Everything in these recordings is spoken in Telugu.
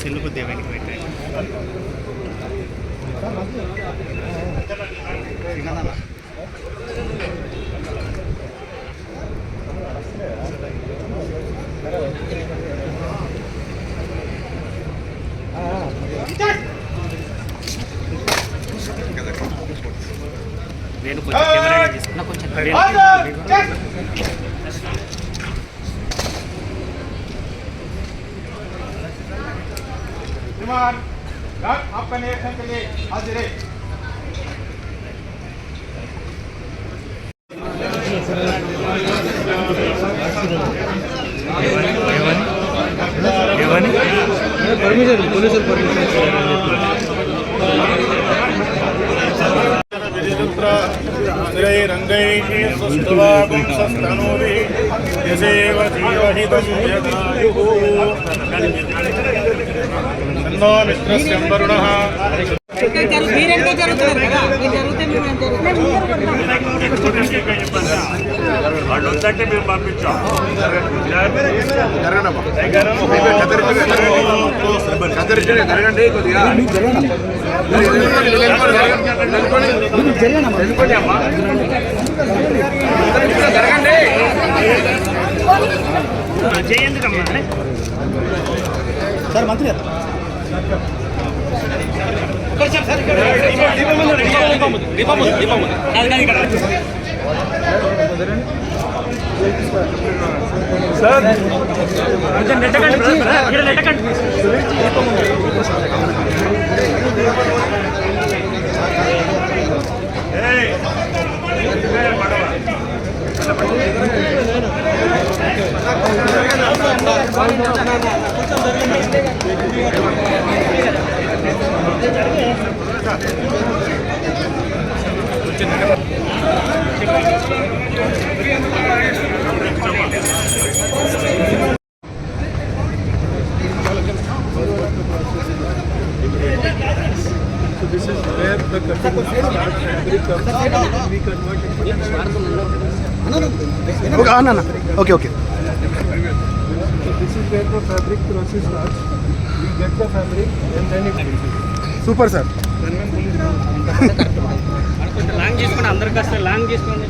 సెల్లు కొద్దిగా వెనక్కి పెట్టాయి. నేను కొంచెం కెమెరా తీసుకున్నా, కొంచెం आपका निरीक्षण के लिए हाजिर है। परमिशन पुलिस परमिशन रंगैः स्वस्तवागुं सस्तनूभिः यसेव जीवहितं यदायुः तन्नो मित्रस्य वरुणः వాళ్ళు వద్దంటే మేము పంపించాం. జరగండి కొద్దిగా జరగండి. జయంతికమ్మా సార్ మంత్రి గారు సార్ కొంచెం నెట్టకండి This is where the cutting starts. We convert it. Okay. So this is where the fabric process starts. We get the fabric and then it. Super sir. Long చేసుకోండి, అందరికి వస్తే లాంగ్ చేసుకోండి.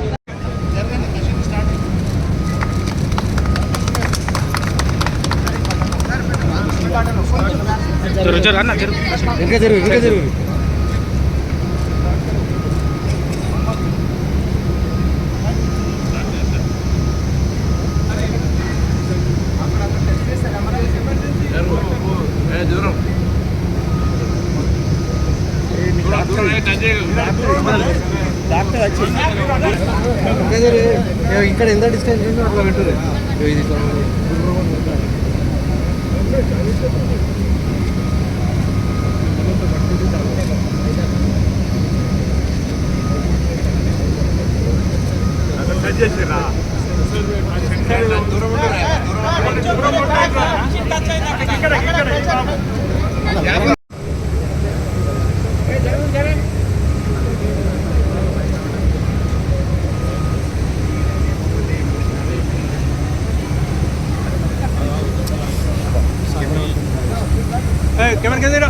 ఇంకా జరుగు ఇక్కడ ఎంత డిస్టెన్స్ ఉందో అట్లా పెట్టరు. ఇది कैमरा के देना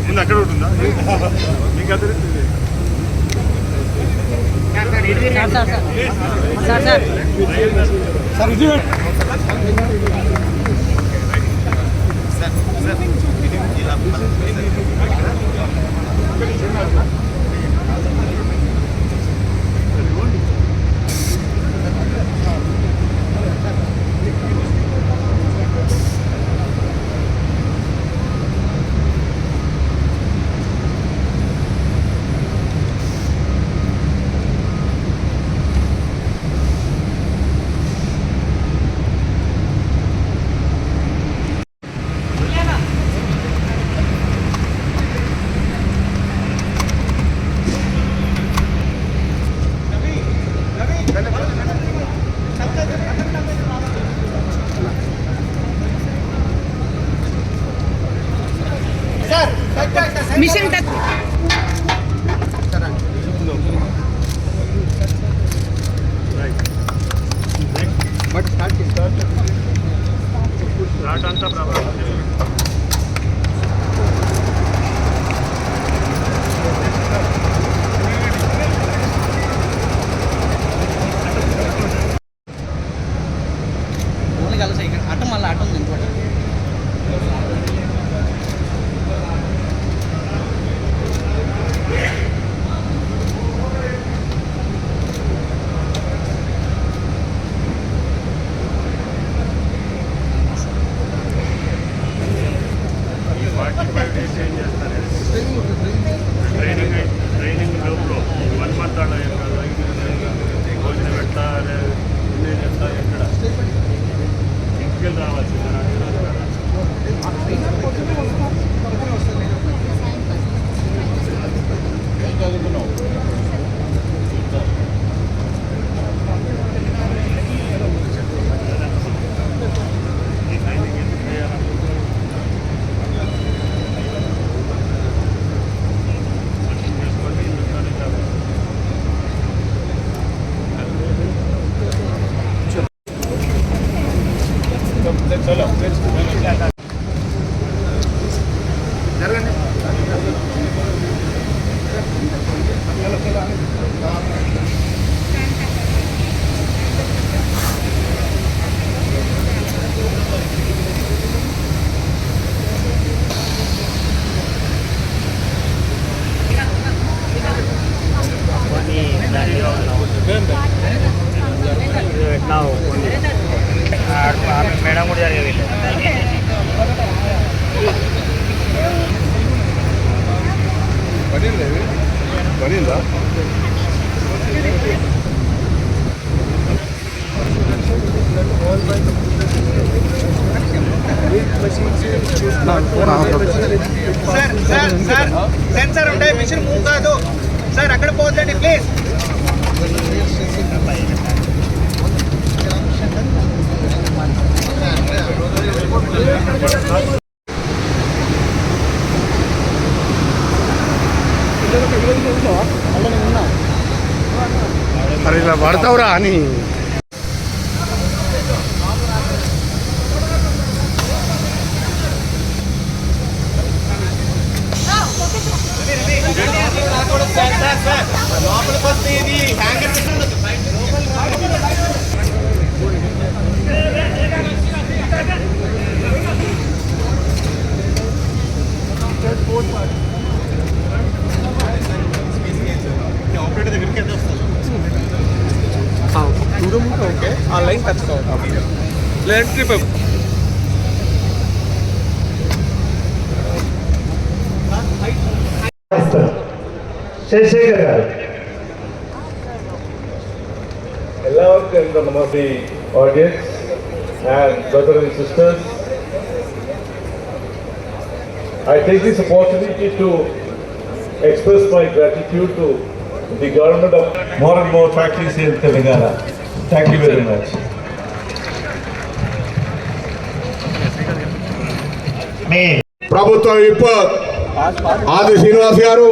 ముందు అక్కడ ఉంటుందా మీకు అక్కడ సార్ ఇది मिशन तक बट स्टार्ट అరే ఇలా పడతావురా అని ఓకే ఆ లైన్ టచ్ కావాలి లెట్ ట్రిప్ శేషేఖర్ గారు ಎಲ್ಲರಿಗೂ ನಮಸ್ತೆ audience and brothers and sisters. I take this opportunity to express my gratitude to the government of more and more factories in Telangana. Thank you very much. ప్రభుత్వ విప్ ఆది శ్రీనివాస్ గారు,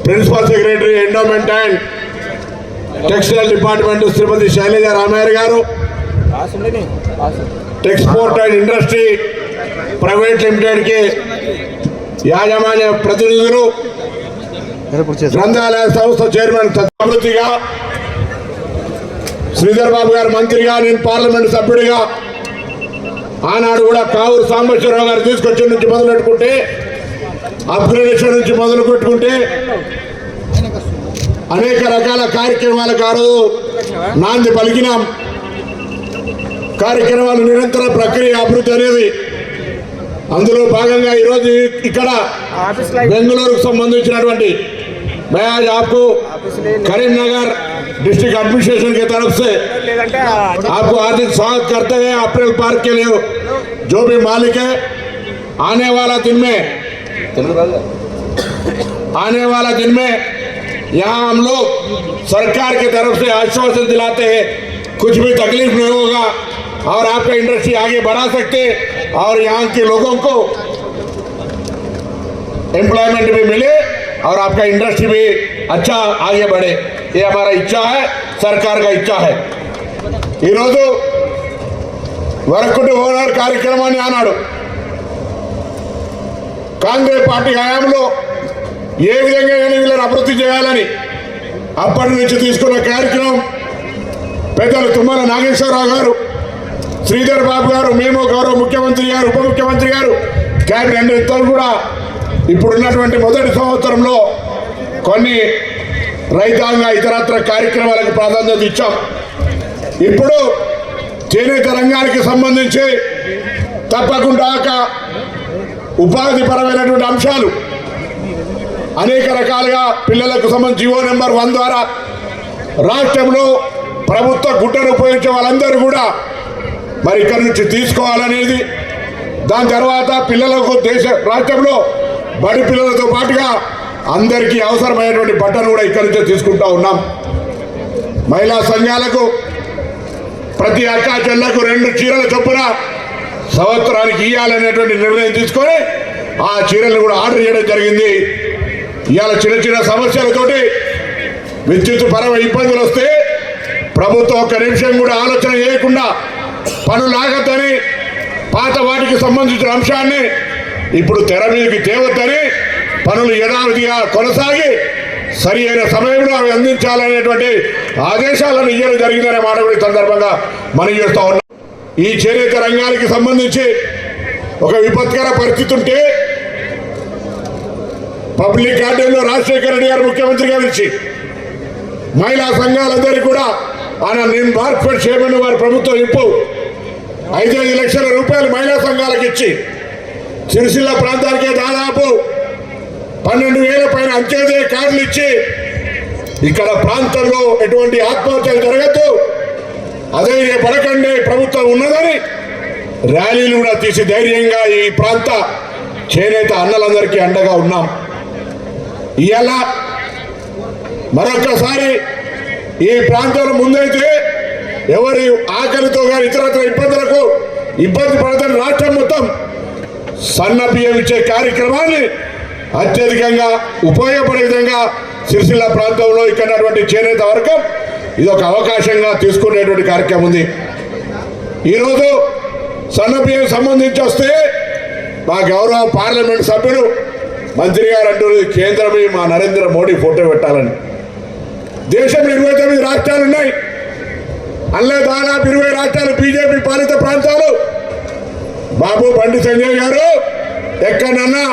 principal secretary endowment and textile department Srimathi Shailaja Ramaiah గారు, Texport and industry private limited కి యాజమాన్య ప్రతినిధులు, గ్రంథాలయ సంస్థ చైర్మన్ అభివృద్ధిగా, శ్రీధర్ బాబు గారు మంత్రిగా, నేను పార్లమెంట్ సభ్యుడిగా, ఆనాడు కూడా కావూరు సాంబశివరావు గారు తీసుకొచ్చి నుంచి మొదలు పెట్టుకుంటే, అప్గ్రేడేషన్ నుంచి మొదలు పెట్టుకుంటే అనేక రకాల కార్యక్రమాలకు ఆ రోజు నాంది పలికినాం. కార్యక్రమాలు నిరంతర ప్రక్రియ అభివృద్ధి అనేది అందులో భాగంగా ఈరోజు ఇక్కడ బెంగళూరుకు సంబంధించినటువంటి मैं आज आपको करीमनगर डिस्ट्रिक्ट एडमिनिस्ट्रेशन की तरफ से आपको हार्दिक स्वागत करते हैं अप्रैल पार्क के लिए। जो भी मालिक है, आने वाला दिन में यहाँ हम लोग सरकार की तरफ से आश्वासन दिलाते हैं कुछ भी तकलीफ नहीं होगा और आपका इंडस्ट्री आगे बढ़ा सकते और यहाँ के लोगों को एम्प्लॉयमेंट भी मिले और आपका इंडस्ट्री भी अच्छा आगे बढ़े। ये हमारा इच्छा है, सरकार का इच्छा है। ఈరోజు వరకుటి ఓనర్ కార్యక్రమాన్ని ఆనాడు కాంగ్రెస్ పార్టీ హయాంలో ఏ విధంగా వీళ్ళని అభివృద్ధి చేయాలని అప్పటి నుంచి తీసుకున్న కార్యక్రమం పెద్దలు తుమ్మల నాగేశ్వరరావు గారు, శ్రీధర్ బాబు గారు, మేము గౌరవ ముఖ్యమంత్రి గారు, ఉప ముఖ్యమంత్రి గారు, క్యాబినెట్ ఇద్దరు కూడా ఇప్పుడున్నటువంటి మొదటి సంవత్సరంలో కొన్ని రైతాంగ ఇతరత్ర కార్యక్రమాలకు ప్రాధాన్యత ఇచ్చాం. ఇప్పుడు చేనేత రంగానికి సంబంధించి తప్పకుండా ఉపాధి పరమైనటువంటి అంశాలు అనేక రకాలుగా పిల్లలకు సంబంధించి జీవో నెంబర్ 1 ద్వారా రాష్ట్రంలో ప్రభుత్వ గుట్టను ఉపయోగించే వాళ్ళందరూ కూడా మరి ఇక్కడి నుంచి తీసుకోవాలనేది, దాని తర్వాత పిల్లలకు రాష్ట్రంలో బడి పిల్లలతో పాటుగా అందరికీ అవసరమైనటువంటి బట్టను కూడా ఇక్కడి నుంచే తీసుకుంటా ఉన్నాం. మహిళా సంఘాలకు ప్రతి అక్కా చెల్లకు 2 చీరల చొప్పున సంవత్సరానికి ఇవ్వాలనేటువంటి నిర్ణయం తీసుకొని ఆ చీరలు కూడా ఆర్డర్ చేయడం జరిగింది. ఇవాళ చిన్న చిన్న సమస్యలతోటి విద్యుత్ పరమైన ఇబ్బందులు వస్తే ప్రభుత్వం ఒక్క నిమిషం కూడా ఆలోచన చేయకుండా పనులు ఆగద్దని, పాత వాటికి సంబంధించిన అంశాన్ని ఇప్పుడు తెర మీదకి తేవద్దని, పనులు యథావిధిగా కొనసాగి సరి అయిన సమయంలో అవి అందించాలనేటువంటి ఆదేశాలను ఇవ్వడం జరిగిందనే మాట కూడా ఈ సందర్భంగా మనం చేస్తూ ఉన్నాం. ఈ చేనేత రంగానికి సంబంధించి ఒక విపత్కర పరిస్థితి ఉంటే పబ్లిక్ గార్డెన్లో రాజశేఖర రెడ్డి గారు ముఖ్యమంత్రిగా పిలిచి మహిళా సంఘాలందరికీ కూడా ఆయన నేను మార్కెట్ చేయమని వారి ప్రభుత్వం ఇప్పు 5 లక్షల రూపాయలు మహిళా సంఘాలకు ఇచ్చి సిరిసిల్ల ప్రాంతానికే దాదాపు 12,000 పైన అంత్యోదయ కార్డులు ఇచ్చి ఇక్కడ ప్రాంతంలో ఎటువంటి ఆత్మహత్యలు జరగద్దు, అధైర్య పడకండి, ప్రభుత్వం ఉన్నదని ర్యాలీలు కూడా తీసి ధైర్యంగా ఈ ప్రాంత చేనేత అన్నలందరికీ అండగా ఉన్నాం. ఇవాళ మరొక్కసారి ఈ ప్రాంతంలో ముందైతే ఎవరి ఆకలితో కానీ ఇతరత్ర ఇబ్బంది పడదని రాష్ట్రం మొత్తం సన్న బియ్యం ఇచ్చే కార్యక్రమాన్ని అత్యధికంగా ఉపయోగపడే విధంగా సిరిసిల్ల ప్రాంతంలో ఇక్కడ చేనేత వర్గం ఇది ఒక అవకాశంగా తీసుకునేటువంటి కార్యక్రమం ఉంది. ఈరోజు సన్నబియ్యం సంబంధించి వస్తే మా గౌరవ పార్లమెంట్ సభ్యులు మంత్రి గారు అంటున్నారు కేంద్రమే మా నరేంద్ర మోడీ ఫోటో పెట్టాలని. దేశంలో 29 రాష్ట్రాలు ఉన్నాయి. అందులో దాదాపు 20 రాష్ట్రాలు బీజేపీ పాలిత ప్రాంతాలు. బాబు బండి సంజయ్ గారు ఎక్కడన్నా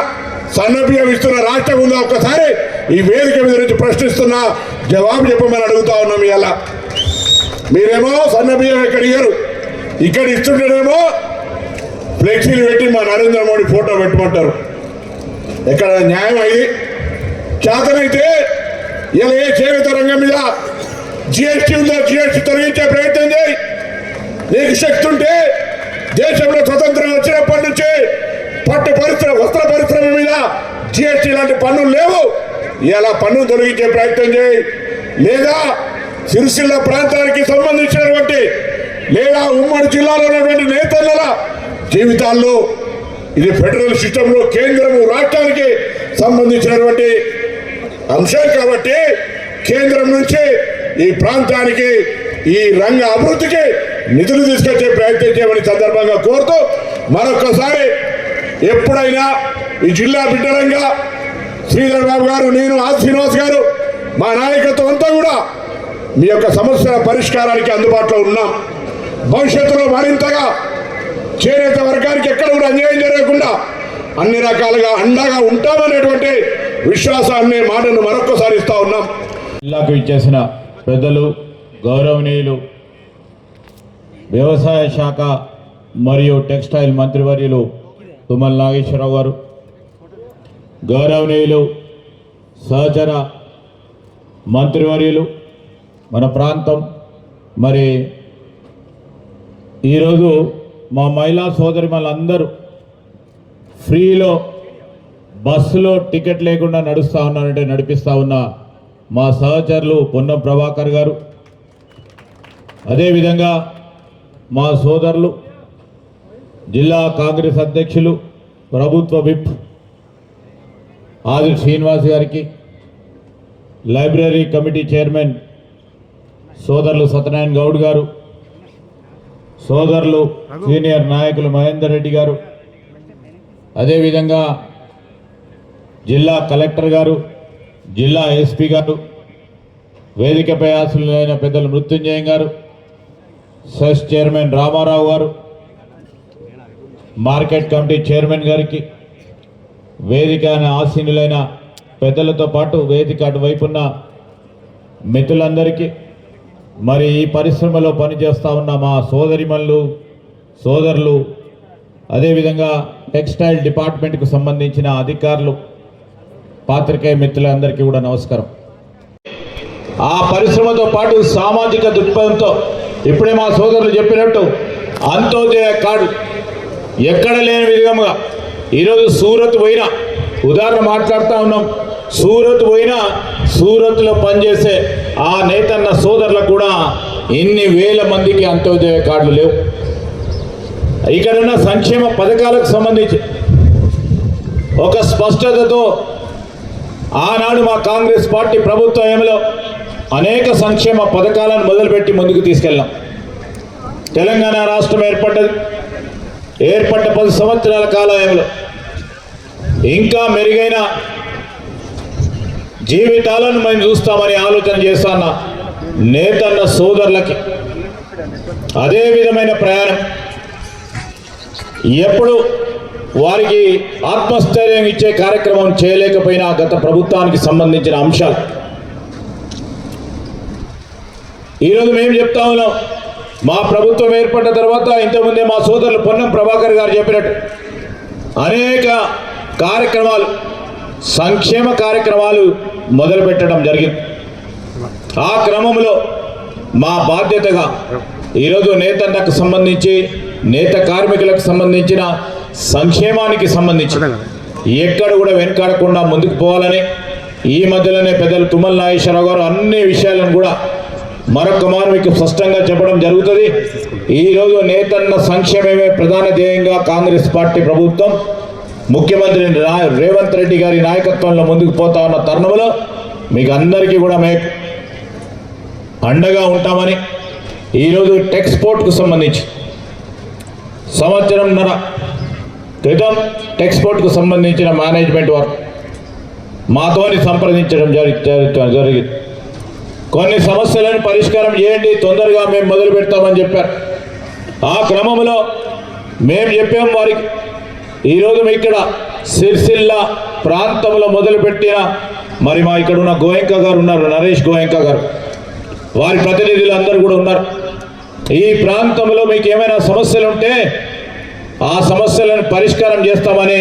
సన్నబియ్యం ఇస్తున్న రాష్ట్రం ఉందో ఒక్కసారి ఈ వేదిక మీద నుంచి ప్రశ్నిస్తున్నా, జవాబు చెప్పమని అడుగుతా ఉన్నాం. ఇలా మీరేమో సన్నబియ్యం ఎక్కడ ఇయ్యరు, ఇక్కడ ఇస్తుంటేనేమో ఫ్లెక్సీలు పెట్టి మా నరేంద్ర మోడీ ఫోటో పెట్టమంటారు. ఎక్కడ న్యాయం అయింది? చేతనైతే ఇలా ఏ చేనేత రంగం మీద జిఎస్టీ ఉందో జిఎస్టీ తొలగించే ప్రయత్నం చేయి. నీకు శక్తి ఉంటే దేశంలో స్వతంత్రం వచ్చినప్పటి నుంచి పట్టు పరిశ్రమ వస్త్ర పరిశ్రమ మీద జిఎస్టీ లాంటి పన్నులు లేవు, ఇలా పన్ను తొలగించే ప్రయత్నం చేయి. లేదా సిరిసిల్ల ప్రాంతానికి సంబంధించినటువంటి లేదా ఉమ్మడి జిల్లాలో ఉన్నటువంటి నేతల జీవితాల్లో ఇది ఫెడరల్ సిస్టంలో కేంద్రము రాష్ట్రానికి సంబంధించినటువంటి అంశం కాబట్టి కేంద్రం నుంచి ఈ ప్రాంతానికి ఈ రంగ అభివృద్ధికి నిధులు తీసుకొచ్చే ప్రయత్నం చేయమని సందర్భంగా కోరుతూ మరొకసారి ఎప్పుడైనా ఈ జిల్లా బిడ్డరంగా శ్రీధర్ బాబు గారు, నేను ఆది శ్రీనివాస్ గారు, మా నాయకత్వం అంతా కూడా మీ యొక్క సమస్యల పరిష్కారానికి అందుబాటులో ఉన్నాం. భవిష్యత్తులో మరింతగా చేనేత వర్గానికి ఎక్కడ కూడా అన్యాయం జరగకుండా అన్ని రకాలుగా అండగా ఉంటామనేటువంటి విశ్వాసాన్ని మాటను మరొకసారి ఇస్తా ఉన్నాం. జిల్లాకు ఇచ్చేసిన పెద్దలు, గౌరవనీయులు, వ్యవసాయ శాఖ మరియు టెక్స్టైల్ మంత్రివర్యులు తుమ్మల నాగేశ్వరరావు గారు, గౌరవనీయులు సహచర మంత్రివర్యులు, మన ప్రాంతం మరి ఈరోజు మా మహిళా సోదరిమలందరూ ఫ్రీలో బస్సులో టికెట్ లేకుండా నడుస్తూ ఉన్నారంటే నడిపిస్తూ ఉన్న మా సహచరులు పొన్నం ప్రభాకర్ గారు, అదేవిధంగా మా సోదరులు జిల్లా కాంగ్రెస్ అధ్యక్షులు ప్రభుత్వ విప్ ఆది శ్రీనివాస్ గారికి, లైబ్రరీ కమిటీ చైర్మన్ సోదరులు సత్యనారాయణ గౌడ్ గారు, సోదరులు సీనియర్ నాయకులు మహేందర్ రెడ్డి గారు, అదేవిధంగా జిల్లా కలెక్టర్ గారు, జిల్లా ఎస్పీ గారు, వేదికపై ఆశలైన పెద్దలు మృత్యుంజయం గారు, సెస్ చైర్మన్ రామారావు గారు, మార్కెట్ కమిటీ చైర్మన్ గారికి, వేదిక ఆసీనులైన పెద్దలతో పాటు వేదిక అటువైపున్న మిత్రులందరికీ, మరి ఈ పరిశ్రమలో పనిచేస్తూ ఉన్న మా సోదరిమణులు సోదరులు, అదేవిధంగా టెక్స్టైల్ డిపార్ట్మెంట్కు సంబంధించిన అధికారులు, పాత్రికేయ మిత్రులందరికీ కూడా నమస్కారం. ఆ పరిశ్రమతో పాటు సామాజిక దృక్పథంతో ఇప్పుడే మా సోదరులు చెప్పినట్టు అంత్యోదయ కార్డు ఎక్కడ లేని విధంగా ఈరోజు సూరత్ పోయినా, ఉదాహరణ మాట్లాడుతూ ఉన్నాం, సూరత్ పోయినా సూరత్లో పనిచేసే ఆ నేతన్న సోదరులకు కూడా ఇన్ని వేల మందికి అంత్యోదయ కార్డులు లేవు. ఇక్కడున్న సంక్షేమ పథకాలకు సంబంధించి ఒక స్పష్టతతో ఆనాడు మా కాంగ్రెస్ పార్టీ ప్రభుత్వంలో అనేక సంక్షేమ పథకాలను మొదలుపెట్టి ముందుకు తీసుకెళ్ళాం. తెలంగాణ రాష్ట్రం ఏర్పడ్డ 10 సంవత్సరాల కాలంలో ఇంకా మెరుగైన జీవితాలను మేము చూస్తామని ఆలోచన చేస్తున్న నేతన్న సోదరులకి అదే విధమైన ప్రయాణం ఎప్పుడు వారికి ఆత్మస్థైర్యం ఇచ్చే కార్యక్రమం చేయలేకపోయినా గత ప్రభుత్వానికి సంబంధించిన అంశాలు ఈరోజు మేము చెప్తా ఉన్నాం. మా ప్రభుత్వం ఏర్పడ్డ తర్వాత ఇంతకుముందే మా సోదరులు పొన్నం ప్రభాకర్ గారు చెప్పినట్టు అనేక కార్యక్రమాలు, సంక్షేమ కార్యక్రమాలు మొదలుపెట్టడం జరిగింది. ఆ క్రమంలో మా బాధ్యతగా ఈరోజు నేతన్నకు సంబంధించి, నేత కార్మికులకు సంబంధించిన సంక్షేమానికి సంబంధించి ఎక్కడ కూడా వెనకాడకుండా ముందుకు పోవాలని ఈ మధ్యలోనే పెద్దలు తుమ్మల నాగేశ్వరరావు గారు అన్ని విషయాలను కూడా మరొక మారు మీకు స్పష్టంగా చెప్పడం జరుగుతుంది. ఈరోజు నేతన్న సంక్షేమమే ప్రధాన ధ్యేయంగా కాంగ్రెస్ పార్టీ ప్రభుత్వం ముఖ్యమంత్రి రేవంత్ రెడ్డి గారి నాయకత్వంలో ముందుకు పోతా ఉన్న తరుణంలో మీకు అందరికీ కూడా మేము అండగా ఉంటామని ఈరోజు టెక్స్పోర్ట్కు సంబంధించి సంవత్సరంన్నర క్రితం టెక్స్పోర్ట్కు సంబంధించిన మేనేజ్మెంట్ వారు మాతోని సంప్రదించడం జరిగింది. కొన్ని సమస్యలను పరిష్కారం చేయండి, తొందరగా మేము మొదలు పెడతామని చెప్పారు. ఆ క్రమంలో మేము చెప్పాం వారికి, ఈరోజు మీ ఇక్కడ సిరిసిల్ల ప్రాంతంలో మొదలుపెట్టిన మరి మా ఇక్కడ ఉన్న గోయంక గారు ఉన్నారు, నరేష్ గోయంక గారు, వారి ప్రతినిధులు అందరూ కూడా ఉన్నారు. ఈ ప్రాంతంలో మీకు ఏమైనా సమస్యలు ఉంటే ఆ సమస్యలను పరిష్కారం చేస్తామని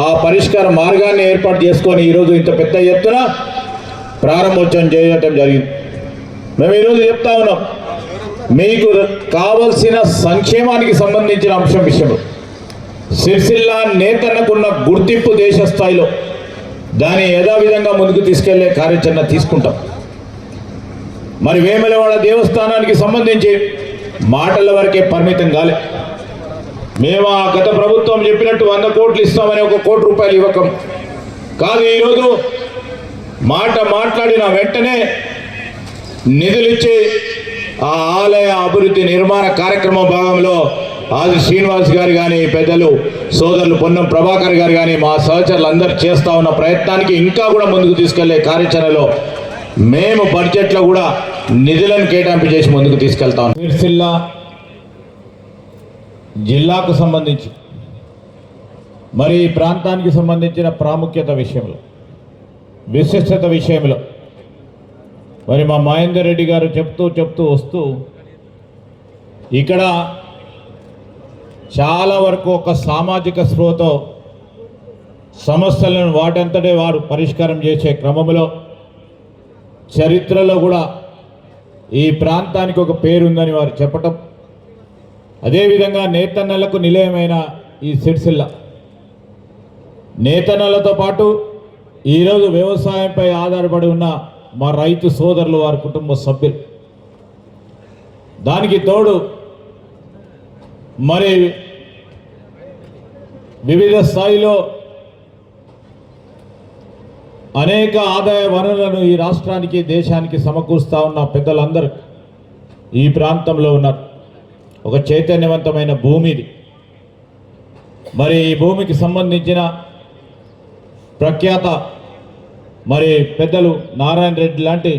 ఆ పరిష్కార మార్గాన్ని ఏర్పాటు చేసుకొని ఈరోజు ఇంత పెద్ద ఎత్తున ప్రారంభోత్సవం చేయటం జరిగింది. మేము ఈరోజు చెప్తా ఉన్నాం, మీకు కావలసిన సంక్షేమానికి సంబంధించిన అంశం విషయంలో సిరిసిల్ల నేతన్నకున్న గుర్తింపు దేశ స్థాయిలో దాన్ని యథావిధంగా ముందుకు తీసుకెళ్లే కార్యాచరణ తీసుకుంటాం. మరి వేములవాడ దేవస్థానానికి సంబంధించి మాటల వరకే పరిమితం కాలే. మేము ఆ గత ప్రభుత్వం చెప్పినట్టు 100 కోట్లు ఇస్తామని 1 కోటి రూపాయలు ఇవ్వకం కాదు. ఈరోజు మాట మాట్లాడిన వెంటనే నిధులిచ్చి ఆ ఆలయ అభివృద్ధి నిర్మాణ కార్యక్రమం భాగంలో ఆది శ్రీనివాస్ గారు కానీ, పెద్దలు సోదరులు పొన్నం ప్రభాకర్ గారు కానీ, మా సహచరులు అందరూ చేస్తూ ఉన్న ప్రయత్నానికి ఇంకా కూడా ముందుకు తీసుకెళ్లే కార్యాచరణలో మేము బడ్జెట్లో కూడా నిధులను కేటాయింపు చేసి ముందుకు తీసుకెళ్తాం. సిరిసిల్ల జిల్లాకు సంబంధించి మరి ఈ ప్రాంతానికి సంబంధించిన ప్రాముఖ్యత విషయంలో, విశిష్టత విషయంలో మరి మా మహేందర్ రెడ్డి గారు చెప్తూ వస్తూ ఇక్కడ చాలా వరకు ఒక సామాజిక స్పృహతో సమస్యలను వాటంతటే వారు పరిష్కారం చేసే క్రమంలో చరిత్రలో కూడా ఈ ప్రాంతానికి ఒక పేరుందని వారు చెప్పటం, అదేవిధంగా నేతన్నలకు నిలయమైన ఈ సిరిసిల్ల నేతన్నలతో పాటు ఈరోజు వ్యవసాయంపై ఆధారపడి ఉన్న మా రైతు సోదరులు, వారి కుటుంబ సభ్యులు, దానికి తోడు మరి వివిధ స్థాయిలో అనేక ఆదాయ వనరులను ఈ రాష్ట్రానికి, దేశానికి సమకూరుస్తూ ఉన్న పెద్దలందరూ ఈ ప్రాంతంలో ఉన్నారు. ఒక చైతన్యవంతమైన భూమి ఇది. మరి ఈ భూమికి సంబంధించిన ప్రఖ్యాత మరి పెద్దలు నారాయణ రెడ్డి లాంటి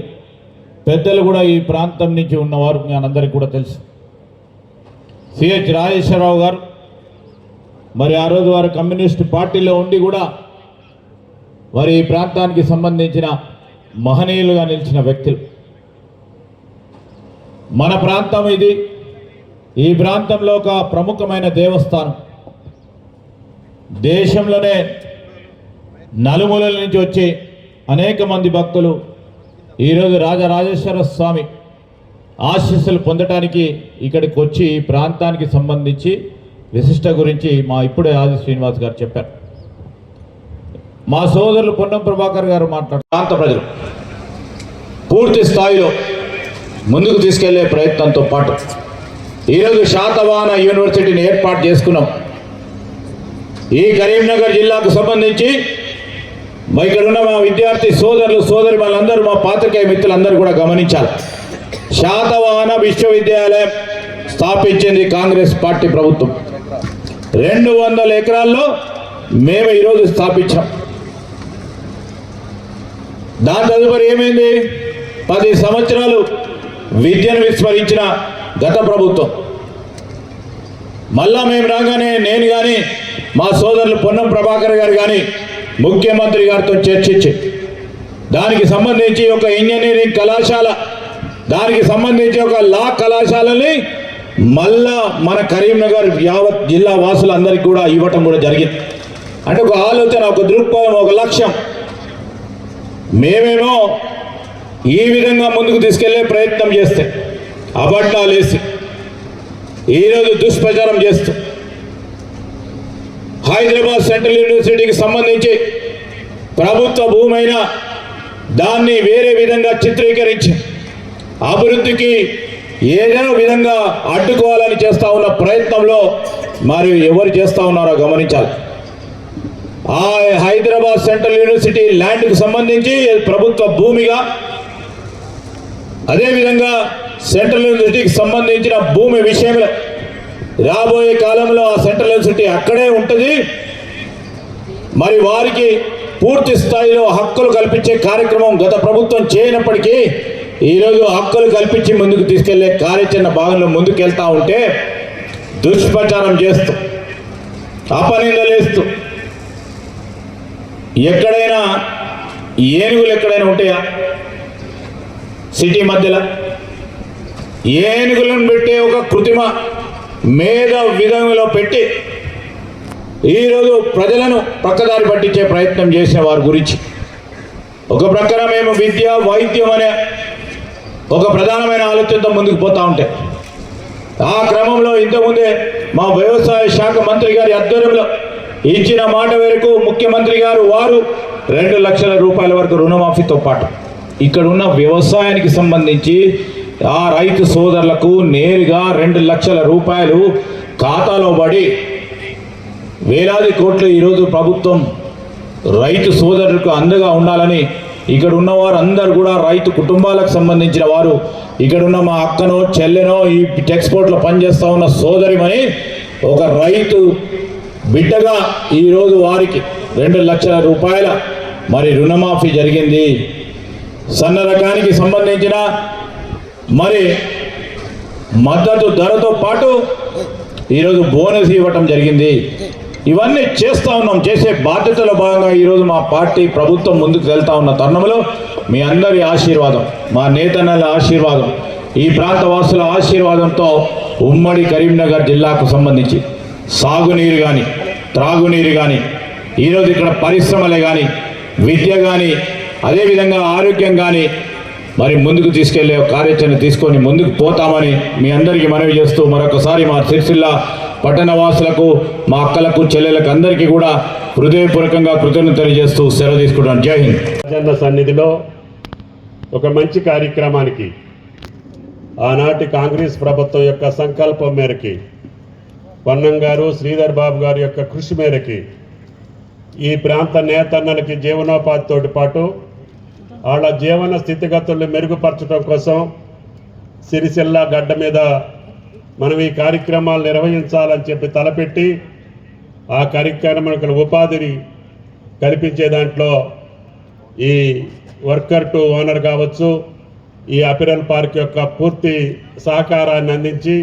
పెద్దలు కూడా ఈ ప్రాంతం నుంచి ఉన్నవారు మనందరికీ కూడా తెలుసు. సిహెచ్ రాజేశ్వరరావు గారు మరి ఆ రోజు వారు కమ్యూనిస్ట్ పార్టీలో ఉండి కూడా మరి ఈ ప్రాంతానికి సంబంధించిన మహనీయులుగా నిలిచిన వ్యక్తులు. మన ప్రాంతం ఇది. ఈ ప్రాంతంలో ఒక ప్రముఖమైన దేవస్థానం, దేశంలోనే నలుమూలల నుంచి వచ్చి అనేక మంది భక్తులు ఈరోజు రాజరాజేశ్వర స్వామి ఆశీస్సులు పొందటానికి ఇక్కడికి వచ్చి ఈ ప్రాంతానికి సంబంధించి విశిష్ట గురించి మా ఇప్పుడే ఆది శ్రీనివాస్ గారు చెప్పారు. మా సోదరులు పొన్నం ప్రభాకర్ గారు మాట్లాడారు. ప్రాంత ప్రజలు పూర్తి స్థాయిలో ముందుకు తీసుకెళ్లే ప్రయత్నంతో పాటు ఈరోజు శాతవాహన యూనివర్సిటీని ఏర్పాటు చేసుకున్నాం. ఈ కరీంనగర్ జిల్లాకు సంబంధించి ఇక్కడ ఉన్న మా విద్యార్థి సోదరులు, సోదరి వాళ్ళందరూ, మా పాత్రికేయ మిత్రులందరూ కూడా గమనించాలి. శాతవాహన విశ్వవిద్యాలయం స్థాపించింది కాంగ్రెస్ పార్టీ ప్రభుత్వం. 200 ఎకరాల్లో మేము ఈరోజు స్థాపించాం. దాని తదుపరి ఏమైంది? 10 సంవత్సరాలు విద్యను విస్మరించిన గత ప్రభుత్వం మళ్ళా మేము రాగానే నేను కానీ, మా సోదరులు పొన్నం ప్రభాకర్ గారు కానీ ముఖ్యమంత్రి గారితో చర్చించి దానికి సంబంధించి ఒక ఇంజనీరింగ్ కళాశాల, దానికి సంబంధించి ఒక లా కళాశాలని మళ్ళా మన కరీంనగర్ యావత్ జిల్లా వాసులందరికీ కూడా ఇవ్వటం కూడా జరిగింది. అంటే ఒక ఆలోచన, ఒక దృక్పథం, ఒక లక్ష్యం. మేమేమో ఈ విధంగా ముందుకు తీసుకెళ్లే ప్రయత్నం చేస్తే అబద్ధాలు వేసి ఈరోజు దుష్ప్రచారం చేస్తూ హైదరాబాద్ సెంట్రల్ యూనివర్సిటీకి సంబంధించి ప్రభుత్వ భూమి అయినా దాన్ని వేరే విధంగా చిత్రీకరించి అభివృద్ధికి ఏదైనా విధంగా అడ్డుకోవాలని చేస్తూ ఉన్న ప్రయత్నంలో మరి ఎవరు చేస్తూ ఉన్నారో గమనించాలి. ఆ హైదరాబాద్ సెంట్రల్ యూనివర్సిటీ ల్యాండ్కు సంబంధించి ప్రభుత్వ భూమిగా, అదేవిధంగా సెంట్రల్ యూనివర్సిటీకి సంబంధించిన భూమి విషయంలో రాబోయే కాలంలో ఆ సెంట్రల్ యూనివర్సిటీ అక్కడే ఉంటుంది. మరి వారికి పూర్తి స్థాయిలో హక్కులు కల్పించే కార్యక్రమం గత ప్రభుత్వం చేయనప్పటికీ ఈరోజు హక్కులు కల్పించి ముందుకు తీసుకెళ్లే కార్యాచరణ భాగంలో ముందుకెళ్తా ఉంటే దుష్ప్రచారం చేస్తూ, అపనిందలేస్తూ, ఎక్కడైనా ఏనుగులు ఎక్కడైనా ఉంటాయా సిటీ మధ్యలో? ఏనుగులను పెట్టే ఒక కృత్రిమ మేధ విధంలో పెట్టి ఈరోజు ప్రజలను పక్కదారి పట్టించే ప్రయత్నం చేసిన వారి గురించి ఒక ప్రకారం మేము విద్య, వైద్యం అనే ఒక ప్రధానమైన ఆలోచనతో ముందుకు పోతూ ఉంటే, ఆ క్రమంలో ఇంతకుముందే మా వ్యవసాయ శాఖ మంత్రి గారి ఆధ్వర్యంలో ఇచ్చిన మాట మేరకు ముఖ్యమంత్రి గారు వారు 2 లక్షల రూపాయల వరకు రుణమాఫీతో పాటు ఇక్కడ ఉన్న వ్యవసాయానికి సంబంధించి ఆ రైతు సోదరులకు నేరుగా 2 లక్షల రూపాయలు ఖాతాలో పడి వేలాది కోట్లు ఈరోజు ప్రభుత్వం రైతు సోదరులకు అండగా ఉండాలని ఇక్కడ ఉన్నవారు అందరూ కూడా రైతు కుటుంబాలకు సంబంధించిన వారు, ఇక్కడున్న మా అక్కనో చెల్లెనో ఈ టెక్స్పోర్ట్లో పనిచేస్తూ ఉన్న సోదరిమని ఒక రైతు బిడ్డగా ఈరోజు వారికి 2 లక్షల రూపాయల మరి రుణమాఫీ జరిగింది. సన్న రకానికి సంబంధించిన మరి మద్దతు ధరతో పాటు ఈరోజు బోనస్ ఇవ్వటం జరిగింది. ఇవన్నీ చేస్తూ ఉన్నాం. చేసే బాధ్యతలో భాగంగా ఈరోజు మా పార్టీ ప్రభుత్వం ముందుకు వెళ్తా ఉన్న తరుణంలో మీ అందరి ఆశీర్వాదం, మా నేతన్నల ఆశీర్వాదం, ఈ ప్రాంత వాసుల ఆశీర్వాదంతో ఉమ్మడి కరీంనగర్ జిల్లాకు సంబంధించి సాగునీరు కానీ, త్రాగునీరు కానీ, ఈరోజు ఇక్కడ పరిశ్రమలే కానీ, విద్య కానీ, అదేవిధంగా ఆరోగ్యం కానీ మరి ముందుకు తీసుకెళ్లే కార్యాచరణ తీసుకొని ముందుకు పోతామని మీ అందరికీ మనవి చేస్తూ మరొకసారి మా సిరిసిల్ల పట్టణ వాసులకు, మా అక్కలకు, చెల్లెలకు అందరికీ కూడా హృదయపూర్వకంగా కృతజ్ఞతలు తెలియజేస్తూ సెలవు తీసుకుంటాను. జై హింద్. రాజన్న సన్నిధిలో ఒక మంచి కార్యక్రమానికి ఆనాటి కాంగ్రెస్ ప్రభుత్వం యొక్క సంకల్పం మేరకి, పొన్నం గారు, శ్రీధర్ బాబు గారి యొక్క కృషి మేరకి ఈ ప్రాంత నేతన్నలకి జీవనోపాధితో పాటు వాళ్ళ జీవన స్థితిగతుల్ని మెరుగుపరచడం కోసం సిరిసిల్ల గడ్డ మీద మనం ఈ కార్యక్రమాలు నిర్వహించాలని చెప్పి తలపెట్టి ఆ కార్యక్రమానికి ఉపాధిని కల్పించే దాంట్లో ఈ వర్కర్ టు ఓనర్ కావచ్చు, ఈ అపిరల్ పార్క్ యొక్క పూర్తి సహకారాన్ని అందించి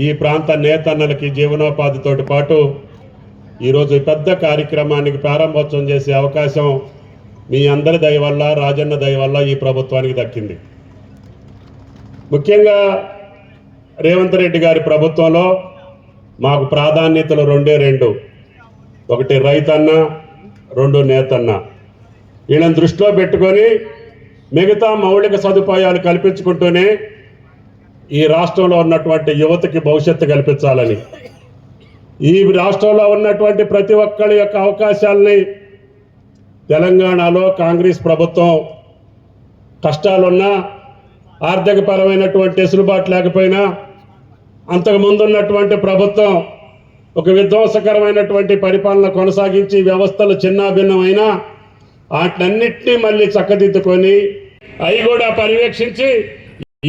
ఈ ప్రాంత నేతన్నలకి జీవనోపాధితో పాటు ఈరోజు పెద్ద కార్యక్రమానికి ప్రారంభోత్సవం చేసే అవకాశం మీ అందరి దయ వల్ల, రాజన్న దయ వల్ల ఈ ప్రభుత్వానికి దక్కింది. ముఖ్యంగా రేవంత్ రెడ్డి గారి ప్రభుత్వంలో మాకు ప్రాధాన్యతలు 2 ఒకటి రైతన్న, 2 నేతన్న. వీళ్ళని దృష్టిలో పెట్టుకొని మిగతా మౌలిక సదుపాయాలు కల్పించుకుంటూనే ఈ రాష్ట్రంలో ఉన్నటువంటి యువతకి భవిష్యత్తు కల్పించాలని, ఈ రాష్ట్రంలో ఉన్నటువంటి ప్రతి ఒక్కరి యొక్క అవకాశాలని తెలంగాణలో కాంగ్రెస్ ప్రభుత్వం కష్టాలున్నా, ఆర్థికపరమైనటువంటి వెసులుబాటు లేకపోయినా, అంతకుముందు ఉన్నటువంటి ప్రభుత్వం ఒక విధ్వంసకరమైనటువంటి పరిపాలన కొనసాగించి వ్యవస్థలు చిన్నాభిన్నమైనా వాటినన్నింటినీ మళ్ళీ చక్కదిద్దుకొని అవి కూడా పర్యవేక్షించి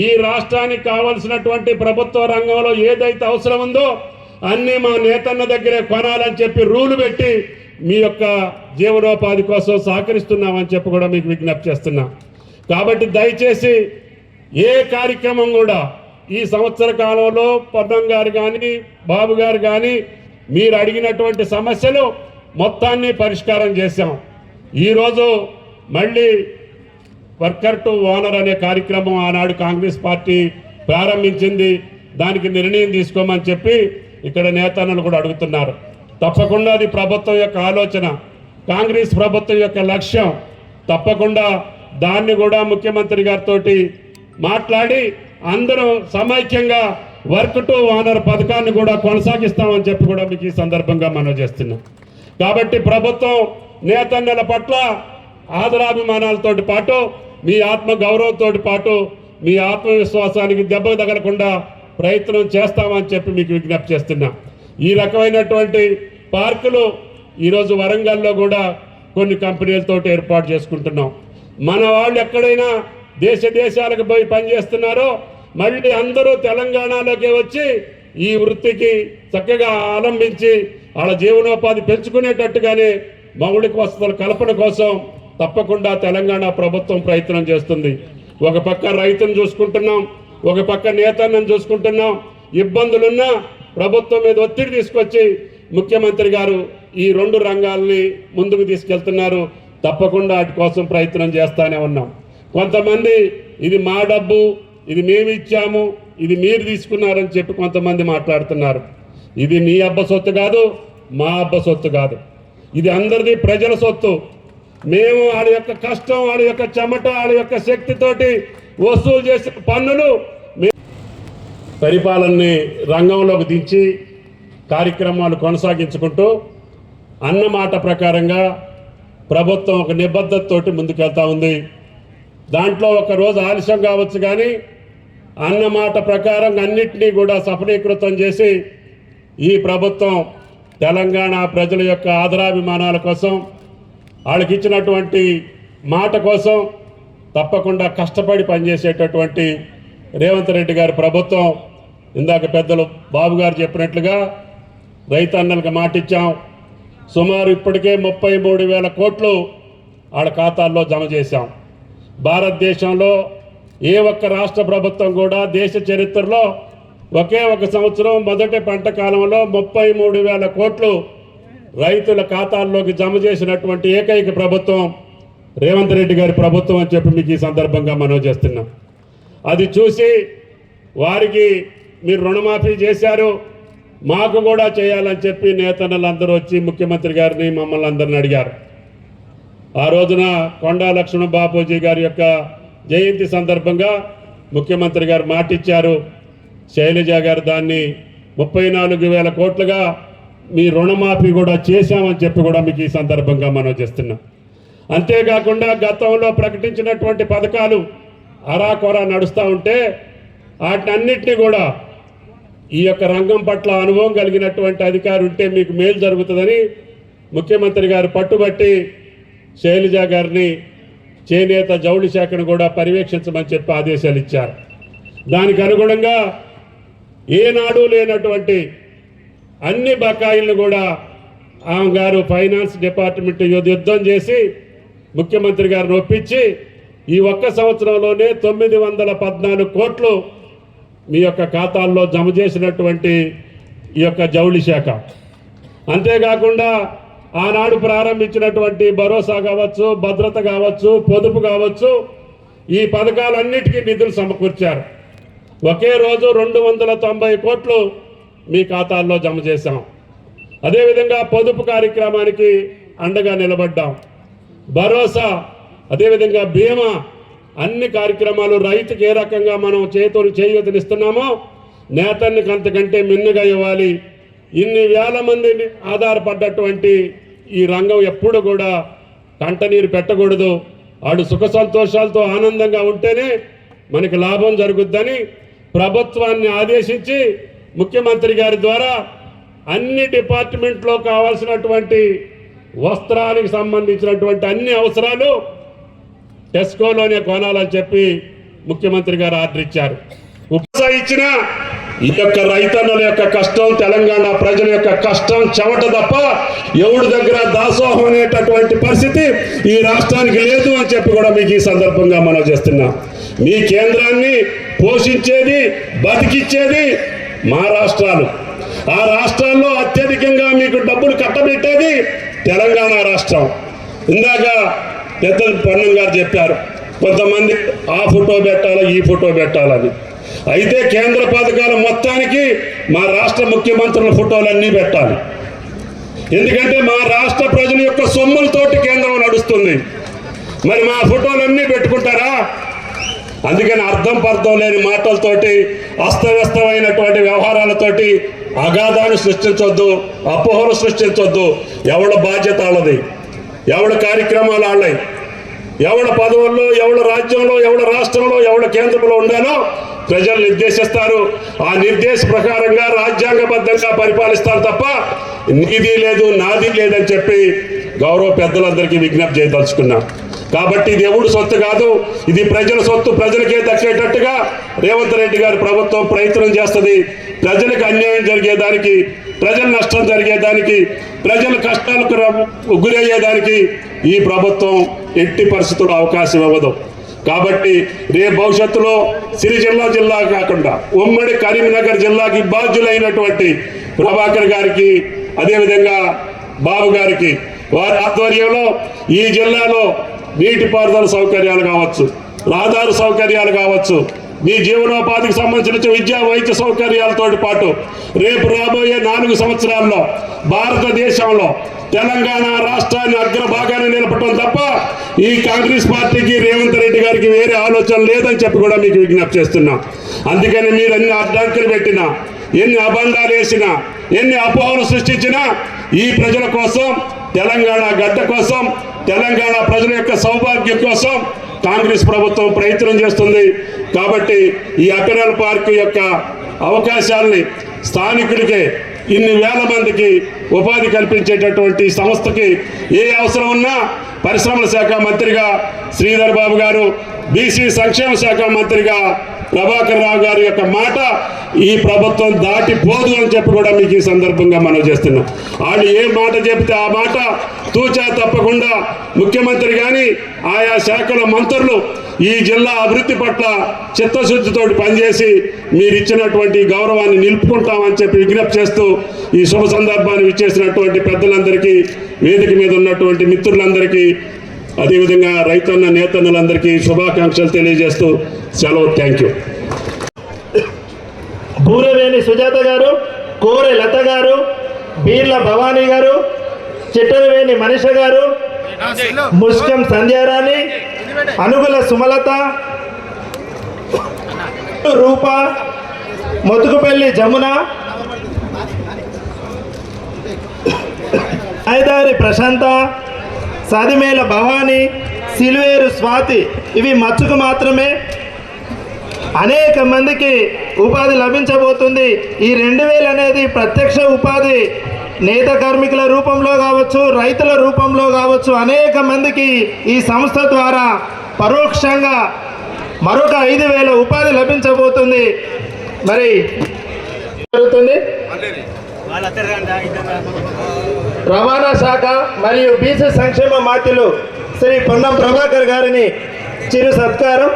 ఈ రాష్ట్రానికి కావలసినటువంటి ప్రభుత్వ రంగంలో ఏదైతే అవసరం ఉందో అన్నీ మా నేతన్న దగ్గరే కొనాలని చెప్పి రూలు పెట్టి మీ యొక్క జీవనోపాధి కోసం సహకరిస్తున్నామని చెప్పి కూడా మీకు విజ్ఞప్తి చేస్తున్నా. కాబట్టి దయచేసి ఏ కార్యక్రమం కూడా ఈ సంవత్సర కాలంలో పొన్నం గారు కానీ, బాబు గారు కానీ మీరు అడిగినటువంటి సమస్యలు మొత్తాన్ని పరిష్కారం చేశాం. ఈరోజు మళ్ళీ వర్కర్ టు ఓనర్ అనే కార్యక్రమం ఆనాడు కాంగ్రెస్ పార్టీ ప్రారంభించింది. దానికి నిర్ణయం తీసుకోమని చెప్పి ఇక్కడ నేతన్నలు కూడా అడుగుతున్నారు. తప్పకుండా అది ప్రభుత్వం యొక్క ఆలోచన, కాంగ్రెస్ ప్రభుత్వం యొక్క లక్ష్యం. తప్పకుండా దాన్ని కూడా ముఖ్యమంత్రి గారితో మాట్లాడి అందరూ సమైక్యంగా వర్క్ టు ఓనర్ పథకాన్ని కూడా కొనసాగిస్తామని చెప్పి కూడా మీకు ఈ సందర్భంగా మనం చేస్తున్నాం. కాబట్టి ప్రభుత్వం నేతన్నల పట్ల ఆదరాభిమానాలతో పాటు మీ ఆత్మ గౌరవంతో పాటు మీ ఆత్మవిశ్వాసానికి దెబ్బ తగలకుండా ప్రయత్నం చేస్తామని చెప్పి మీకు విజ్ఞప్తి చేస్తున్నా. ఈ రకమైనటువంటి పార్కులు ఈరోజు వరంగల్లో కూడా కొన్ని కంపెనీలతో ఏర్పాటు చేసుకుంటున్నాం. మన వాళ్ళు ఎక్కడైనా దేశాలకు పోయి పనిచేస్తున్నారో మళ్ళీ అందరూ తెలంగాణలోకి వచ్చి ఈ వృత్తికి చక్కగా ఆలంబించి వాళ్ళ జీవనోపాధి పెంచుకునేటట్టుగానే మౌలిక వసతుల కల్పన కోసం తప్పకుండా తెలంగాణ ప్రభుత్వం ప్రయత్నం చేస్తుంది. ఒక పక్క రైతును చూసుకుంటున్నాం, ఒక పక్క నేతలను చూసుకుంటున్నాం. ఇబ్బందులున్నా ప్రభుత్వం మీద ఒత్తిడి తీసుకొచ్చి ముఖ్యమంత్రి గారు ఈ 2 రంగాల్ని ముందుకు తీసుకెళ్తున్నారు. తప్పకుండా వాటి కోసం ప్రయత్నం చేస్తానే ఉన్నాం. కొంతమంది ఇది మా డబ్బు, ఇది మేము ఇచ్చాము, ఇది మీరు తీసుకున్నారని చెప్పి కొంతమంది మాట్లాడుతున్నారు. ఇది నీ అబ్బ సొత్తు కాదు, మా అబ్బ సొత్తు కాదు, ఇది అందరిది, ప్రజల సొత్తు. మేము వాళ్ళ యొక్క కష్టం, వాళ్ళ యొక్క చెమట, వాళ్ళ యొక్క శక్తితోటి వసూలు చేసిన పన్నులు పరిపాలనని రంగంలోకి దించి కార్యక్రమాలు కొనసాగించుకుంటూ అన్నమాట ప్రకారంగా ప్రభుత్వం ఒక నిబద్ధతతోటి ముందుకెళ్తా ఉంది. దాంట్లో ఒక రోజు ఆలస్యం కావచ్చు, కానీ అన్నమాట ప్రకారం అన్నిటినీ కూడా సఫలీకృతం చేసి ఈ ప్రభుత్వం తెలంగాణ ప్రజల యొక్క ఆదరాభిమానాల కోసం, వాళ్ళకి ఇచ్చినటువంటి మాట కోసం తప్పకుండా కష్టపడి పనిచేసేటటువంటి రేవంత్ రెడ్డి గారి ప్రభుత్వం. ఇందాక పెద్దలు బాబు గారు చెప్పినట్లుగా రైతన్నలకు మాట ఇచ్చాం. సుమారు ఇప్పటికే 33,000 కోట్లు వాళ్ళ ఖాతాల్లో జమ చేశాం. భారతదేశంలో ఏ ఒక్క రాష్ట్ర ప్రభుత్వం కూడా దేశ చరిత్రలో ఒకే ఒక సంవత్సరం మొదటి పంట కాలంలో 33,000 కోట్లు రైతుల ఖాతాల్లోకి జమ చేసినటువంటి ఏకైక ప్రభుత్వం రేవంత్ రెడ్డి గారి ప్రభుత్వం అని చెప్పి మీకు ఈ సందర్భంగా మనవి చేస్తున్నాం. అది చూసి వారికి మీరు రుణమాఫీ చేశారు, మాకు కూడా చేయాలని చెప్పి నేతన్నలందరూ వచ్చి ముఖ్యమంత్రి గారిని మమ్మల్ని అందరిని అడిగారు. ఆ రోజున కొండా లక్ష్మణ బాపూజీ గారి యొక్క జయంతి సందర్భంగా ముఖ్యమంత్రి గారు మాటిచ్చారు. శైలజ గారు దాన్ని 34,000 కోట్లుగా మీ రుణమాఫీ కూడా చేశామని చెప్పి కూడా మీకు ఈ సందర్భంగా మనం చేస్తున్నాం. అంతేకాకుండా గతంలో ప్రకటించినటువంటి పథకాలు అరాకొర నడుస్తూ ఉంటే వాటినన్నింటినీ కూడా ఈ యొక్క రంగం పట్ల అనుభవం కలిగినటువంటి అధికారి ఉంటే మీకు మేలు జరుగుతుందని ముఖ్యమంత్రి గారు పట్టుబట్టి శైలజ గారిని చేనేత జౌళి శాఖను కూడా పర్యవేక్షించమని చెప్పి ఆదేశాలు ఇచ్చారు. దానికి అనుగుణంగా ఏనాడు లేనటువంటి అన్ని బకాయిలను కూడా ఆమె గారు ఫైనాన్స్ డిపార్ట్మెంట్ యుద్ధం చేసి ముఖ్యమంత్రి గారిని ఒప్పించి ఈ ఒక్క సంవత్సరంలోనే 914 కోట్లు మీ యొక్క ఖాతాల్లో జమ చేసినటువంటి ఈ యొక్క జౌళి శాఖ. అంతేకాకుండా ఆనాడు ప్రారంభించినటువంటి భరోసా కావచ్చు, భద్రత కావచ్చు, పొదుపు కావచ్చు, ఈ పథకాలన్నిటికీ నిధులు సమకూర్చారు. ఒకే రోజు 290 కోట్లు మీ ఖాతాల్లో జమ చేశాం. అదేవిధంగా పొదుపు కార్యక్రమానికి అండగా నిలబడ్డాం. భరోసా, అదేవిధంగా బీమా, అన్ని కార్యక్రమాలు రైతుకి ఏ రకంగా మనం చేయూతనిస్తున్నామో నేతన్నికి అంతకంటే మిన్నగా ఇవ్వాలి. ఇన్ని వేల మంది ఆధారపడ్డటువంటి ఈ రంగం ఎప్పుడు కూడా కంటనీరు పెట్టకూడదు. వాడు సుఖ సంతోషాలతో ఆనందంగా ఉంటేనే మనకి లాభం జరుగుద్దని ప్రభుత్వాన్ని ఆదేశించి ముఖ్యమంత్రి గారి ద్వారా అన్ని డిపార్ట్మెంట్లో కావాల్సినటువంటి వస్త్రానికి సంబంధించినటువంటి అన్ని అవసరాలు టెస్కోలోనే కొనాలని చెప్పి ముఖ్యమంత్రి గారు ఆర్డర్ ఇచ్చారు. ఇచ్చిన ఈ యొక్క రైతన్నుల యొక్క కష్టం, తెలంగాణ ప్రజల యొక్క కష్టం చెమట తప్ప ఎవడి దగ్గర దాసోహం అనేటటువంటి పరిస్థితి ఈ రాష్ట్రానికి లేదు అని చెప్పి కూడా మీకు ఈ సందర్భంగా మనం చేస్తున్నాం. మీ కేంద్రాన్ని పోషించేది, బతికిచ్చేది మా రాష్ట్రాలు. ఆ రాష్ట్రాల్లో అత్యధికంగా మీకు డబ్బులు కట్టబెట్టేది తెలంగాణ రాష్ట్రం. ఇందాక పెద్దలు పన్నం గారు చెప్పారు, కొంతమంది ఆ ఫోటో పెట్టాలా, ఈ ఫోటో పెట్టాలని. అయితే కేంద్ర పథకాల మొత్తానికి మా రాష్ట్ర ముఖ్యమంత్రుల ఫోటోలన్నీ పెట్టాలి. ఎందుకంటే మా రాష్ట్ర ప్రజల యొక్క సొమ్ములతోటి కేంద్రం నడుస్తుంది. మరి మా ఫోటోలన్నీ పెట్టుకుంటారా? అందుకని అర్థం పర్థం లేని మాటలతోటి, అస్తవ్యస్తమైనటువంటి వ్యవహారాలతోటి అగాధాన్ని సృష్టించొద్దు, అపోహలు సృష్టించొద్దు. ఎవడ బాధ్యత వాళ్ళది, ఎవడ కార్యక్రమాలు వాళ్ళవి, ఎవడ పదవుల్లో, ఎవడ రాజ్యంలో, ఎవడ రాష్ట్రంలో, ఎవడ కేంద్రంలో ఉండాలో ప్రజలు నిర్దేశిస్తారు. ఆ నిర్దేశ ప్రకారంగా రాజ్యాంగబద్ధంగా పరిపాలిస్తారు తప్ప నీది లేదు నాది లేదని చెప్పి గౌరవ పెద్దలందరికీ విజ్ఞప్తి చేయదలుచుకున్నా. కాబట్టి ఇది ఎవడు సొత్తు కాదు, ఇది ప్రజల సొత్తు, ప్రజలకే దక్కేటట్టుగా రేవంత్ రెడ్డి గారి ప్రభుత్వం ప్రయత్నం చేస్తుంది. ప్రజలకు అన్యాయం జరిగేదానికి, ప్రజల నష్టం జరిగేదానికి, ప్రజల కష్టాలకు గురయ్యేదానికి ఈ ప్రభుత్వం ఎట్టి పరిస్థితుల్లో అవకాశం ఇవ్వదు. కాబట్టి రేపు భవిష్యత్తులో సిరిజిల్లా జిల్లా కాకుండా ఉమ్మడి కరీంనగర్ జిల్లాకి బాధ్యులైనటువంటి ప్రభాకర్ గారికి, అదేవిధంగా బాబు గారికి, వారి ఆధ్వర్యంలో ఈ జిల్లాలో నీటిపారుదల సౌకర్యాలు కావచ్చు, రహదారు సౌకర్యాలు కావచ్చు, మీ జీవనోపాధికి సంబంధించిన విద్యా వైద్య సౌకర్యాలతో పాటు రేపు రాబోయే 4 సంవత్సరాల్లో భారతదేశంలో తెలంగాణ రాష్ట్రాన్ని అగ్రభాగాన్ని నిలపడం తప్ప ఈ కాంగ్రెస్ పార్టీకి, రేవంత్ రెడ్డి గారికి వేరే ఆలోచన లేదని చెప్పి కూడా మీకు విజ్ఞప్తి చేస్తున్నాం. అందుకని మీరు ఎన్ని అడ్డంకులు పెట్టినా, ఎన్ని అబండాలు వేసినా, ఎన్ని అపోహలు సృష్టించినా ఈ ప్రజల కోసం, తెలంగాణ గడ్డ కోసం, తెలంగాణ ప్రజల యొక్క సౌభాగ్యం కోసం కాంగ్రెస్ ప్రభుత్వం ప్రయత్నం చేస్తుంది. కాబట్టి ఈ అపెరల్ పార్క్ యొక్క అవకాశాలని స్థానికులకే, ఇన్ని వేల మందికి ఉపాధి కల్పించేటటువంటి సంస్థకి ఏ అవసరం ఉన్నా పరిశ్రమల శాఖ మంత్రిగా శ్రీధర్ బాబు గారు, బీసీ సంక్షేమ శాఖ మంత్రిగా ప్రభాకర్ రావు గారి యొక్క మాట ఈ ప్రభుత్వం దాటిపోదు అని చెప్పి కూడా మీకు ఈ సందర్భంగా మనం చేస్తున్నాం. వాళ్ళు ఏ మాట చెబితే ఆ మాట తూచా తప్పకుండా ముఖ్యమంత్రి కానీ ఆయా శాఖల మంత్రులు ఈ జిల్లా అభివృద్ధి పట్ల చిత్తశుద్ధితో పనిచేసి మీరు ఇచ్చినటువంటి గౌరవాన్ని నిలుపుకుంటామని చెప్పి విజ్ఞప్తి చేస్తూ ఈ శుభ సందర్భాన్ని ఇచ్చేసినటువంటి పెద్దలందరికీ, వేదిక మీద ఉన్నటువంటి మిత్రులందరికీ, అదేవిధంగా రైతన్న నేతన్నలందరికీ శుభాకాంక్షలు తెలియజేస్తూ సెలవు. Thank you. బూరవేణి సుజాత గారు, కోరె లత గారు, బీర్ల భవానీ గారు, చిట్టరవేణి మనిష గారు, ముస్కం సంధ్యారాణి, అనుగుల సుమలత, రూప, మొతుకుపల్లి జమున, ఐదారి ప్రశాంత, సాదిమేల భవానీ, సిల్వేరు స్వాతి. ఇవి మచ్చుకు మాత్రమే. అనేక మందికి ఉపాధి లభించబోతుంది. ఈ 2000 అనేది ప్రత్యక్ష ఉపాధి, నేత కార్మికుల రూపంలో కావచ్చు, రైతుల రూపంలో కావచ్చు, అనేక మందికి ఈ సంస్థ ద్వారా పరోక్షంగా మరొక 5000 ఉపాధి లభించబోతుంది. మరి జరుగుతుంది. రవాణా శాఖ మరియు బీసీ సంక్షేమ మంత్రులు శ్రీ పొన్నం ప్రభాకర్ గారిని చిరు సత్కారం.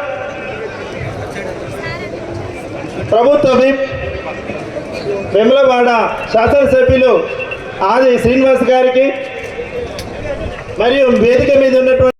ప్రభుత్వ విప్ వెమ్లవాడ శాసనసభ్యులు ఆది శ్రీనివాస్ గారికి మరియు వేదిక మీద ఉన్నటువంటి